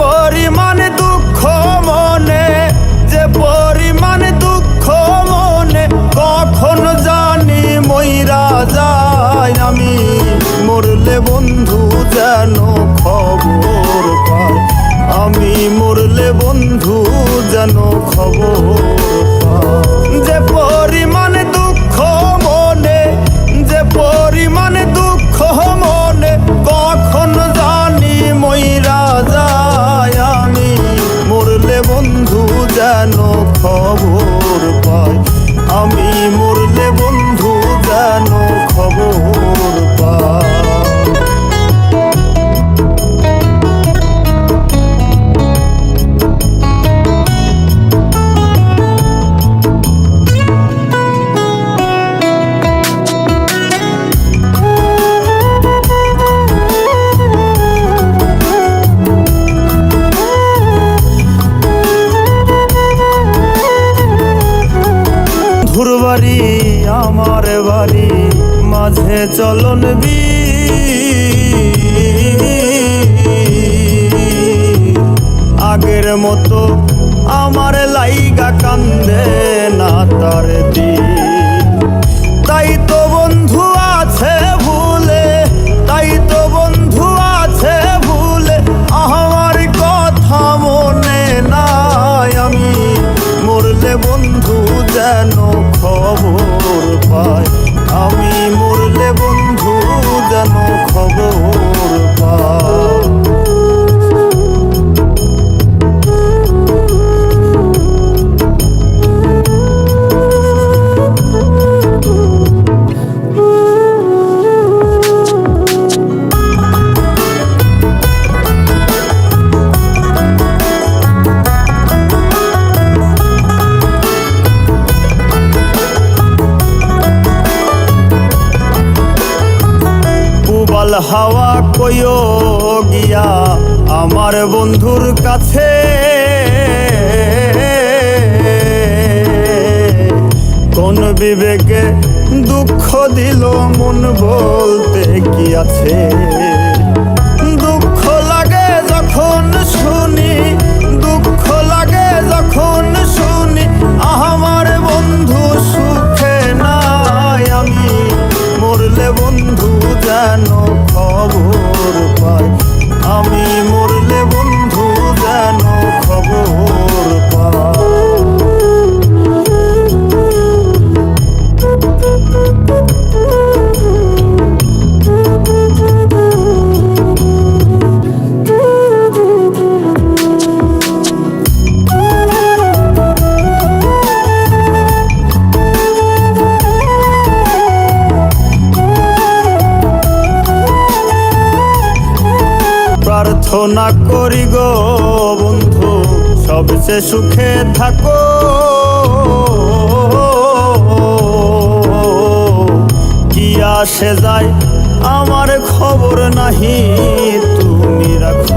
পরিমাণ দুঃখ মনে, যে পরিমাণ দুঃখ মনে, কখন জানি মইরা যায়। আমি মরলে বন্ধু যেন খবর পায়, আমি মরলে বন্ধু যেন খবর পায়। যে পরিমাণ দুঃখ মনে, যে পরিমাণ দুঃখ মনে, কখন জানি মইরা যায়। আমি মরলে বন্ধু যেন খবর পায়, আমি মরলে বন্ধু যেন খবর পায়। বাড়ি আমার বাড়ি মাঝে চলন আগের মতো আমার লাইগা কান্দে না তার দিন। তাই তো বন্ধু আছে ভুলে, তাই তো বন্ধু আছে ভুলে, আমার কথা মনে নাই। আমি মরলে বন্ধু যেন খবর পায়, আমি মরলে বন্ধু যেন খবর পায়। হাওয়া কইও গিয়া আমার বন্ধুর কাছে, কোন বিবেকে দুঃখ দিল মন বলতে কি আছে। দুঃখ লাগে যখন শুনি, দুঃখ লাগে যখন শুনি, আমার বন্ধু সুখে নাই। আমি মরলে বন্ধু যেন খবর পায়, আমি মরলে বন্ধু যেন খবর পায়। প্রার্থনা করি গো বন্ধু সবচেয়ে সুখে থাকো, কি আসে যায় আমার খবর নাহি তুমি রাখো।